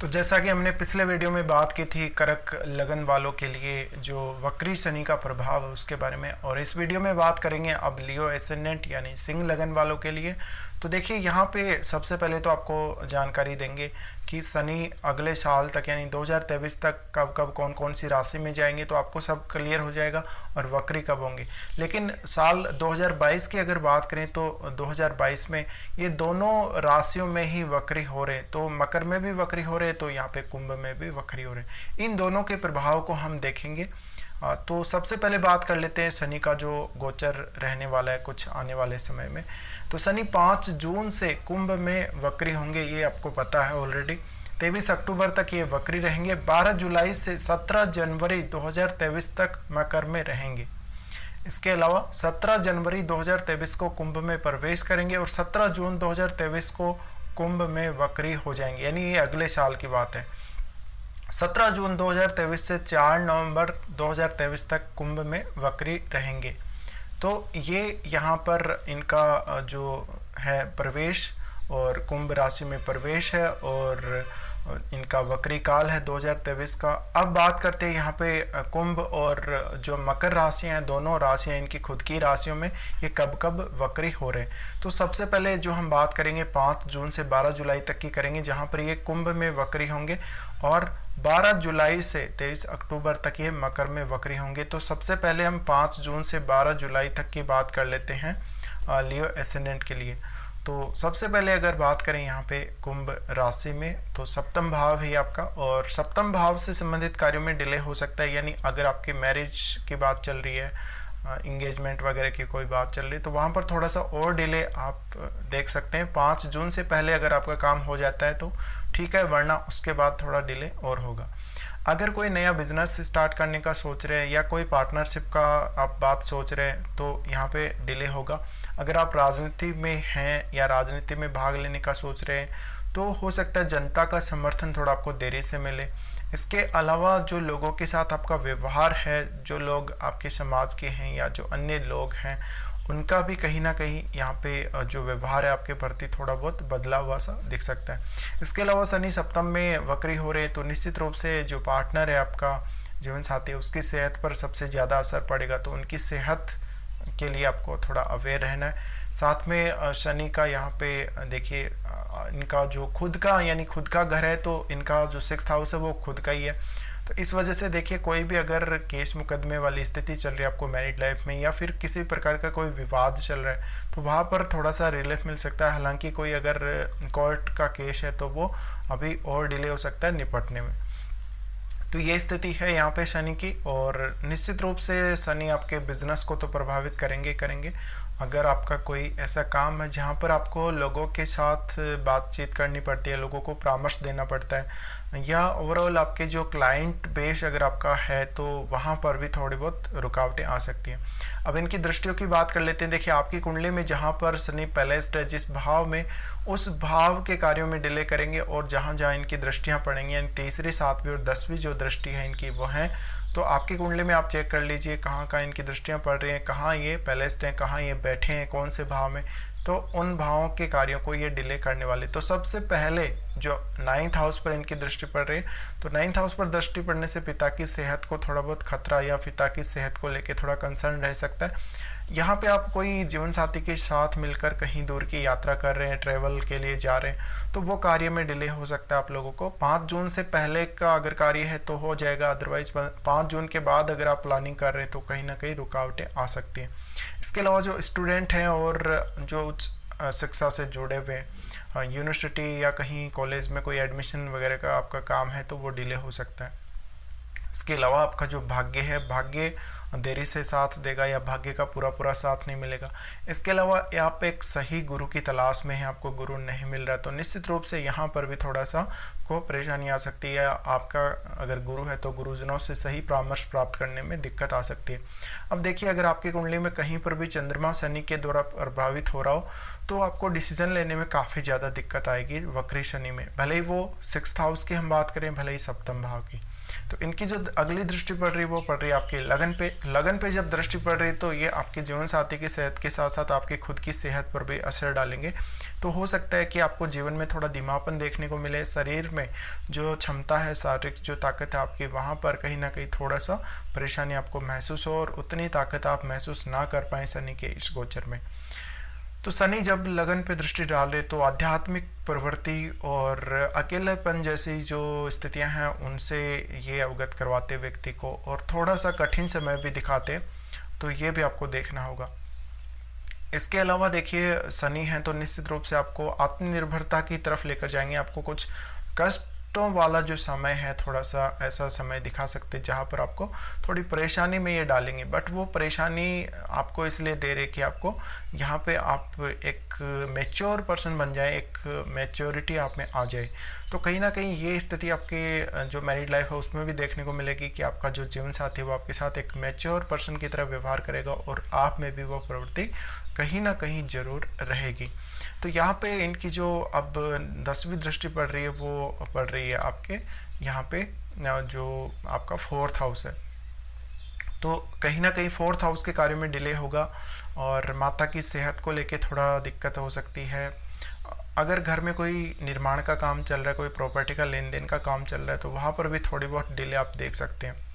तो जैसा कि हमने पिछले वीडियो में बात की थी कर्क लगन वालों के लिए जो वक्री शनि का प्रभाव है उसके बारे में, और इस वीडियो में बात करेंगे अब लियो एसेंडेंट यानी सिंह लगन वालों के लिए। तो देखिए यहाँ पे सबसे पहले तो आपको जानकारी देंगे कि शनि अगले साल तक यानी 2023 तक कब कब कौन कौन सी राशि में जाएंगे, तो आपको सब क्लियर हो जाएगा और वक्री कब होंगे। लेकिन साल 2022 की अगर बात करें तो 2022 में ये दोनों राशियों में ही वक्री हो रहे, तो मकर में भी वक्री हो रहे, तो यहाँ पे कुंभ में भी वक्री हो रहे। इन दोनों के प्रभाव को हम देखेंगे। तो सबसे पहले बात कर लेते हैं शनि का जो गोचर रहने वाला है कुछ आने वाले समय में। तो शनि 5 जून से कुंभ में वक्री होंगे, ये आपको पता है ऑलरेडी। 23 अक्टूबर तक ये वक्री रहेंगे। 12 जुलाई से 17 जनवरी 2023 तक मकर में रहेंगे। इसके अलावा 17 जनवरी 2023 को कुंभ में प्रवेश करेंगे और 17 जून 2023 को कुंभ में वक्री हो जाएंगे, यानी ये अगले साल की बात है। 17 जून 2023 से 4 नवंबर 2023 तक कुंभ में वक्री रहेंगे। तो ये यहाँ पर इनका जो है प्रवेश और कुंभ राशि में प्रवेश है और इनका वक्री काल है 2023 का। अब बात करते हैं यहाँ पे कुंभ और जो मकर राशियाँ हैं, दोनों राशियाँ इनकी खुद की राशियों में ये कब कब वक्री हो रहे हैं। तो सबसे पहले जो हम बात करेंगे 5 जून से 12 जुलाई तक की करेंगे, जहाँ पर ये कुंभ में वक्री होंगे, और 12 जुलाई से 23 अक्टूबर तक ये मकर में वक्री होंगे। तो सबसे पहले हम 5 जून से 12 जुलाई तक की बात कर लेते हैं लियो एसेंडेंट के लिए। तो सबसे पहले अगर बात करें यहाँ पे कुंभ राशि में, तो सप्तम भाव है आपका, और सप्तम भाव से संबंधित कार्यों में डिले हो सकता है। यानी अगर आपकी मैरिज की बात चल रही है, इंगेजमेंट वगैरह की कोई बात चल रही है, तो वहाँ पर थोड़ा सा और डिले आप देख सकते हैं। 5 जून से पहले अगर आपका काम हो जाता है तो ठीक है, वरना उसके बाद थोड़ा डिले और होगा। अगर कोई नया बिजनेस स्टार्ट करने का सोच रहे हैं या कोई पार्टनरशिप का आप बात सोच रहे हैं तो यहाँ पे डिले होगा। अगर आप राजनीति में हैं या राजनीति में भाग लेने का सोच रहे हैं तो हो सकता है जनता का समर्थन थोड़ा आपको देरी से मिले। इसके अलावा जो लोगों के साथ आपका व्यवहार है, जो लोग आपके समाज के हैं या जो अन्य लोग हैं, उनका भी कहीं ना कहीं यहाँ पे जो व्यवहार है आपके प्रति थोड़ा बहुत बदला हुआ सा दिख सकता है। इसके अलावा शनि सप्तम में वक्री हो रहे, तो निश्चित रूप से जो पार्टनर है आपका जीवन साथी, उसकी सेहत पर सबसे ज़्यादा असर पड़ेगा। तो उनकी सेहत के लिए आपको थोड़ा अवेयर रहना है। साथ में शनि का यहाँ पे देखिए इनका जो खुद का यानी खुद का घर है, तो इनका जो 6th हाउस है वो खुद का ही है। तो इस वजह से देखिए कोई भी अगर केस मुकदमे वाली स्थिति चल रही है आपको मैरिड लाइफ में, या फिर किसी प्रकार का कोई विवाद चल रहा है, तो वहाँ पर थोड़ा सा रिलीफ मिल सकता है। हालांकि कोई अगर कोर्ट का केस है तो वो अभी और डिले हो सकता है निपटने में। तो ये स्थिति है यहाँ पे शनि की, और निश्चित रूप से शनि आपके बिजनेस को तो प्रभावित करेंगे। अगर आपका कोई ऐसा काम है जहाँ पर आपको लोगों के साथ बातचीत करनी पड़ती है, लोगों को परामर्श देना पड़ता है, या ओवरऑल आपके जो क्लाइंट बेस अगर आपका है, तो वहाँ पर भी थोड़ी बहुत रुकावटें आ सकती हैं। अब इनकी दृष्टियों की बात कर लेते हैं। देखिए आपकी कुंडली में जहाँ पर शनि प्लेस्ड है जिस भाव में, उस भाव के कार्यों में डिले करेंगे, और जहाँ जहाँ इनकी दृष्टियाँ पड़ेंगी, यानी तीसरी, 7वीं और 10वीं जो दृष्टि है इनकी वो है। तो आपकी कुंडली में आप चेक कर लीजिए कहाँ कहाँ इनकी दृष्टियाँ पड़ रही हैं, कहाँ ये प्लेस्ड हैं, कहाँ ये बैठे हैं, कौन से भाव में, तो उन भावों के कार्यों को ये डिले करने वाले। तो सबसे पहले जो 9th हाउस पर इनकी दृष्टि पड़ रही है, तो 9th हाउस पर दृष्टि पड़ने से पिता की सेहत को थोड़ा बहुत खतरा या पिता की सेहत को लेके थोड़ा कंसर्न रह सकता है। यहाँ पे आप कोई जीवन साथी के साथ मिलकर कहीं दूर की यात्रा कर रहे हैं, ट्रैवल के लिए जा रहे हैं, तो वो कार्य में डिले हो सकता है आप लोगों को। 5 जून से पहले का अगर कार्य है तो हो जाएगा, अदरवाइज 5 जून के बाद अगर आप प्लानिंग कर रहे हैं तो कहीं ना कहीं रुकावटें आ सकती हैं। इसके अलावा जो स्टूडेंट हैं और जो उच्च शिक्षा से जुड़े हुए यूनिवर्सिटी या कहीं कॉलेज में कोई एडमिशन वगैरह का आपका काम है, तो वो डिले हो सकता है। इसके अलावा आपका जो भाग्य है, भाग्य देरी से साथ देगा या भाग्य का पूरा साथ नहीं मिलेगा। इसके अलावा आप एक सही गुरु की तलाश में हैं, आपको गुरु नहीं मिल रहा, तो निश्चित रूप से यहाँ पर भी थोड़ा सा को परेशानी आ सकती है। आपका अगर गुरु है तो गुरुजनों से सही परामर्श प्राप्त करने में दिक्कत आ सकती है। अब देखिए अगर आपकी कुंडली में कहीं पर भी चंद्रमा शनि के द्वारा प्रभावित हो रहा हो, तो आपको डिसीजन लेने में काफ़ी ज़्यादा दिक्कत आएगी वक्री शनि में, भले ही वो 6th हाउस की हम बात करें, भले ही सप्तम भाव की। तो इनकी जो अगली दृष्टि पड़ रही है वो पड़ रही है आपकी लगन पे। लगन पे जब दृष्टि पड़ रही है तो ये आपके जीवन साथी की सेहत के साथ साथ आपकी खुद की सेहत पर भी असर डालेंगे। तो हो सकता है कि आपको जीवन में थोड़ा धीमापन देखने को मिले, शरीर में जो क्षमता है, शारीरिक जो ताकत है आपकी, वहाँ पर कहीं ना कहीं थोड़ा सा परेशानी आपको महसूस हो और उतनी ताकत आप महसूस ना कर पाएँ शनि के इस गोचर में। तो शनि जब लगन पे दृष्टि डाल रहे तो आध्यात्मिक प्रवृत्ति और अकेलेपन जैसी जो स्थितियां हैं उनसे ये अवगत करवाते व्यक्ति को, और थोड़ा सा कठिन समय भी दिखाते, तो ये भी आपको देखना होगा। इसके अलावा देखिए शनि है तो निश्चित रूप से आपको आत्मनिर्भरता की तरफ लेकर जाएंगे। आपको कुछ कष्टों वाला जो समय है, थोड़ा सा ऐसा समय दिखा सकते जहाँ पर आपको थोड़ी परेशानी में ये डालेंगे, बट वो परेशानी आपको इसलिए दे रहे कि आपको यहाँ पे आप एक मैच्योर पर्सन बन जाए, एक मैच्योरिटी आप में आ जाए। तो कहीं ना कहीं ये स्थिति आपके जो मैरिड लाइफ है उसमें भी देखने को मिलेगी कि आपका जो जीवन साथी है वो आपके साथ एक मैच्योर पर्सन की तरह व्यवहार करेगा और आप में भी वो प्रवृत्ति कहीं ना कहीं जरूर रहेगी। तो यहाँ पे इनकी जो अब 10वीं दृष्टि पड़ रही है वो पड़ रही है आपके यहाँ पे जो आपका 4th हाउस है। तो कहीं ना कहीं 4th हाउस के कार्य में डिले होगा और माता की सेहत को लेके थोड़ा दिक्कत हो सकती है। अगर घर में कोई निर्माण का काम चल रहा है, कोई प्रॉपर्टी का लेन देन का काम चल रहा है, तो वहाँ पर भी थोड़ी बहुत डिले आप देख सकते हैं।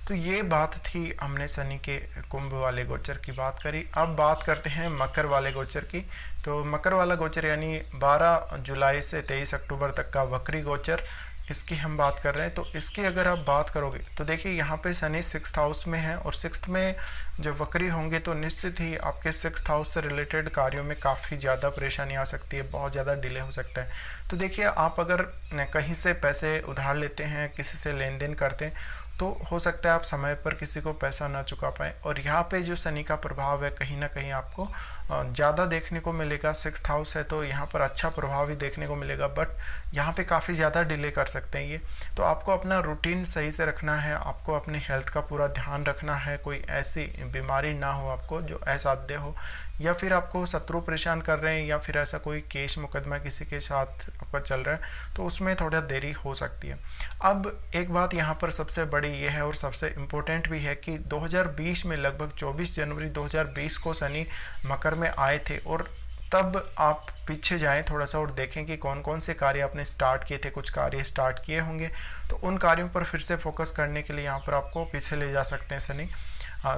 तो ये बात थी, हमने शनि के कुंभ वाले गोचर की बात करी। अब बात करते हैं मकर वाले गोचर की। तो मकर वाला गोचर यानी 12 जुलाई से 23 अक्टूबर तक का वक्री गोचर, इसकी हम बात कर रहे हैं। तो इसकी अगर आप बात करोगे तो देखिए यहाँ पे शनि 6th हाउस में है, और 6th में जब वक्री होंगे तो निश्चित ही आपके 6th हाउस से रिलेटेड कार्यों में काफ़ी ज़्यादा परेशानी आ सकती है, बहुत ज़्यादा डिले हो सकता है। तो देखिए आप अगर कहीं से पैसे उधार लेते हैं, किसी से लेन देन करते हैं, तो हो सकता है आप समय पर किसी को पैसा ना चुका पाएँ, और यहाँ पे जो शनि का प्रभाव है कहीं ना कहीं आपको ज़्यादा देखने को मिलेगा। 6th हाउस है तो यहाँ पर अच्छा प्रभाव ही देखने को मिलेगा, बट यहाँ पे काफ़ी ज़्यादा डिले कर सकते हैं ये। तो आपको अपना रूटीन सही से रखना है, आपको अपने हेल्थ का पूरा ध्यान रखना है, कोई ऐसी बीमारी ना हो आपको जो असाध्य हो, या फिर आपको शत्रु परेशान कर रहे हैं, या फिर ऐसा कोई केस मुकदमा किसी के साथ आपका चल रहा है, तो उसमें थोड़ा देरी हो सकती है। अब एक बात यहाँ पर सबसे बड़ी ये है और सबसे इम्पोर्टेंट भी है कि 2020 में लगभग 24 जनवरी 2020 को शनि मकर में आए थे, और तब आप पीछे जाएं थोड़ा सा और देखें कि कौन कौन से कार्य आपने स्टार्ट किए थे। कुछ कार्य स्टार्ट किए होंगे, तो उन कार्यों पर फिर से फोकस करने के लिए यहाँ पर आपको पीछे ले जा सकते हैं शनि।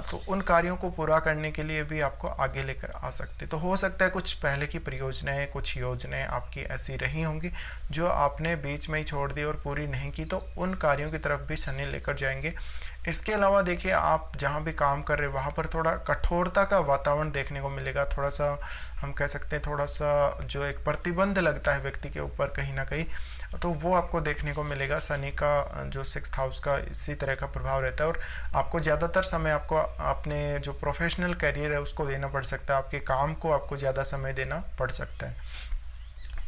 तो उन कार्यों को पूरा करने के लिए भी आपको आगे लेकर आ सकते। तो हो सकता है कुछ पहले की परियोजनाएं, कुछ योजनाएं आपकी ऐसी रही होंगी जो आपने बीच में ही छोड़ दी और पूरी नहीं की, तो उन कार्यों की तरफ भी शनि लेकर जाएंगे। इसके अलावा देखिए आप जहाँ भी काम कर रहे हैं वहाँ पर थोड़ा कठोरता का वातावरण देखने को मिलेगा। थोड़ा सा हम कह सकते हैं थोड़ा सा जो एक प्रतिबंध लगता है व्यक्ति के ऊपर कहीं ना कहीं, तो वो आपको देखने को मिलेगा। शनि का जो 6th हाउस का इसी तरह का प्रभाव रहता है, और आपको ज़्यादातर समय आपको अपने जो प्रोफेशनल करियर है उसको देना पड़ सकता है, आपके काम को आपको ज़्यादा समय देना पड़ सकता है।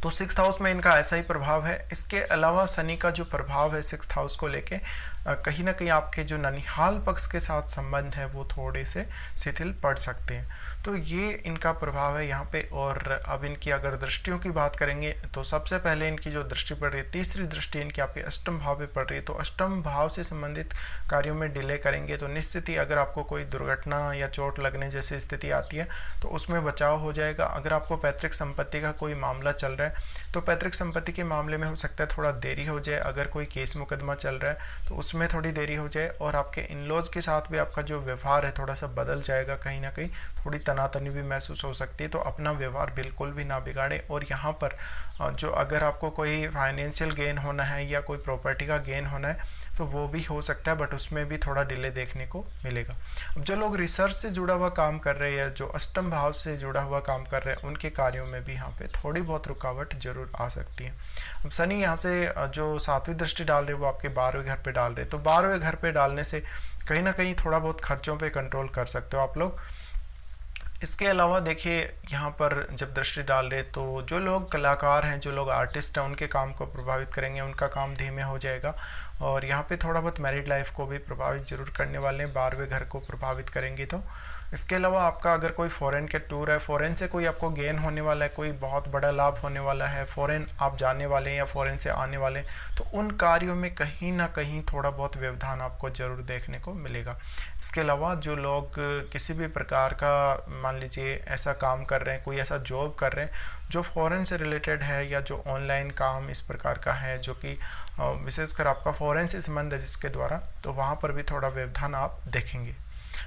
तो 6th हाउस में इनका ऐसा ही प्रभाव है। इसके अलावा शनि का जो प्रभाव है 6th हाउस को लेके कहीं ना कहीं आपके जो ननिहाल पक्ष के साथ संबंध है वो थोड़े से शिथिल पड़ सकते हैं। तो ये इनका प्रभाव है यहाँ पे। और अब इनकी अगर दृष्टियों की बात करेंगे तो सबसे पहले इनकी जो दृष्टि पड़ रही है, तीसरी दृष्टि इनकी आपके अष्टम भाव पे पड़ रही है। तो अष्टम भाव से संबंधित कार्यों में डिले करेंगे तो निश्चित ही अगर आपको कोई दुर्घटना या चोट लगने जैसी स्थिति आती है तो उसमें बचाव हो जाएगा। अगर आपको पैतृक संपत्ति का कोई मामला चल रहा है तो पैतृक संपत्ति के मामले में हो सकता है थोड़ा देरी हो जाए। अगर कोई केस मुकदमा चल रहा है तो उसमें थोड़ी देरी हो जाए, और आपके इन-लॉज के साथ भी आपका जो व्यवहार है थोड़ा सा बदल जाएगा, कहीं ना कहीं थोड़ी तनातनी भी महसूस हो सकती है। तो अपना व्यवहार बिल्कुल भी ना बिगाड़े। और यहाँ पर जो अगर आपको कोई फाइनेंशियल गेन होना है या कोई प्रॉपर्टी का गेन होना है तो वो भी हो सकता है, बट उसमें भी थोड़ा डिले देखने को मिलेगा। अब जो लोग रिसर्च से जुड़ा हुआ काम कर रहे हैं, जो अष्टम भाव से जुड़ा हुआ काम कर रहे हैं, उनके कार्यों में भी यहाँ पे थोड़ी बहुत रुकावट जरूर आ सकती है। अब शनि यहाँ से जो 7वीं दृष्टि डाल रहे हैं वो आपके 12वें घर पे डाल रहे हैं। तो 12वें घर पे डालने से कहीं ना कहीं थोड़ा बहुत खर्चों पे कंट्रोल कर सकते हो आप लोग। इसके अलावा देखिए यहाँ पर जब दृष्टि डाल रहे तो जो लोग कलाकार हैं, जो लोग आर्टिस्ट हैं, उनके काम को प्रभावित करेंगे, उनका काम धीमे हो जाएगा। और यहाँ पे थोड़ा बहुत मैरिड लाइफ को भी प्रभावित जरूर करने वाले हैं, 12वें घर को प्रभावित करेंगे। तो इसके अलावा आपका अगर कोई फ़ॉरेन के टूर है, फ़ॉरेन से कोई आपको गेन होने वाला है, कोई बहुत बड़ा लाभ होने वाला है, फ़ॉरेन आप जाने वाले हैं या फ़ॉरेन से आने वाले हैं, तो उन कार्यों में कहीं ना कहीं थोड़ा बहुत व्यवधान आपको ज़रूर देखने को मिलेगा। इसके अलावा जो लोग किसी भी प्रकार का मान लीजिए ऐसा काम कर रहे हैं, कोई ऐसा जॉब कर रहे हैं जो फ़ॉरेन से रिलेटेड है या जो ऑनलाइन काम इस प्रकार का है जो कि विशेषकर आपका फ़ॉरेन से संबंध है जिसके द्वारा, तो वहाँ पर भी थोड़ा व्यवधान आप देखेंगे।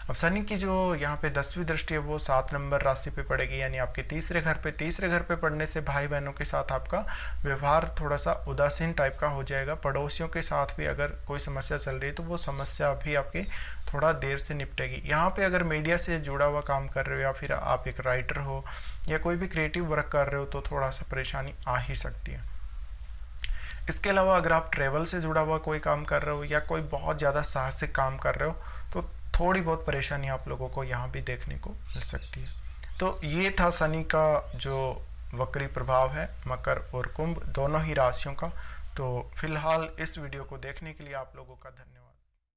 अब शनि की जो यहाँ पे 10वीं दृष्टि है वो 7 नंबर राशि पे पड़ेगी, यानी आपके तीसरे घर पे पड़ने से भाई बहनों के साथ आपका व्यवहार थोड़ा सा उदासीन टाइप का हो जाएगा। पड़ोसियों के साथ भी अगर कोई समस्या चल रही है तो वो समस्या भी आपकी थोड़ा देर से निपटेगी। यहाँ पे अगर मीडिया से जुड़ा हुआ काम कर रहे हो या फिर आप एक राइटर हो या कोई भी क्रिएटिव वर्क कर रहे हो तो थोड़ा सा परेशानी आ ही सकती है। इसके अलावा अगर आप ट्रेवल से जुड़ा हुआ कोई काम कर रहे हो या कोई बहुत ज़्यादा साहसिक काम कर रहे हो तो थोड़ी बहुत परेशानी आप लोगों को यहाँ भी देखने को मिल सकती है। तो ये था शनि का जो वक्री प्रभाव है मकर और कुंभ दोनों ही राशियों का। तो फिलहाल इस वीडियो को देखने के लिए आप लोगों का धन्यवाद।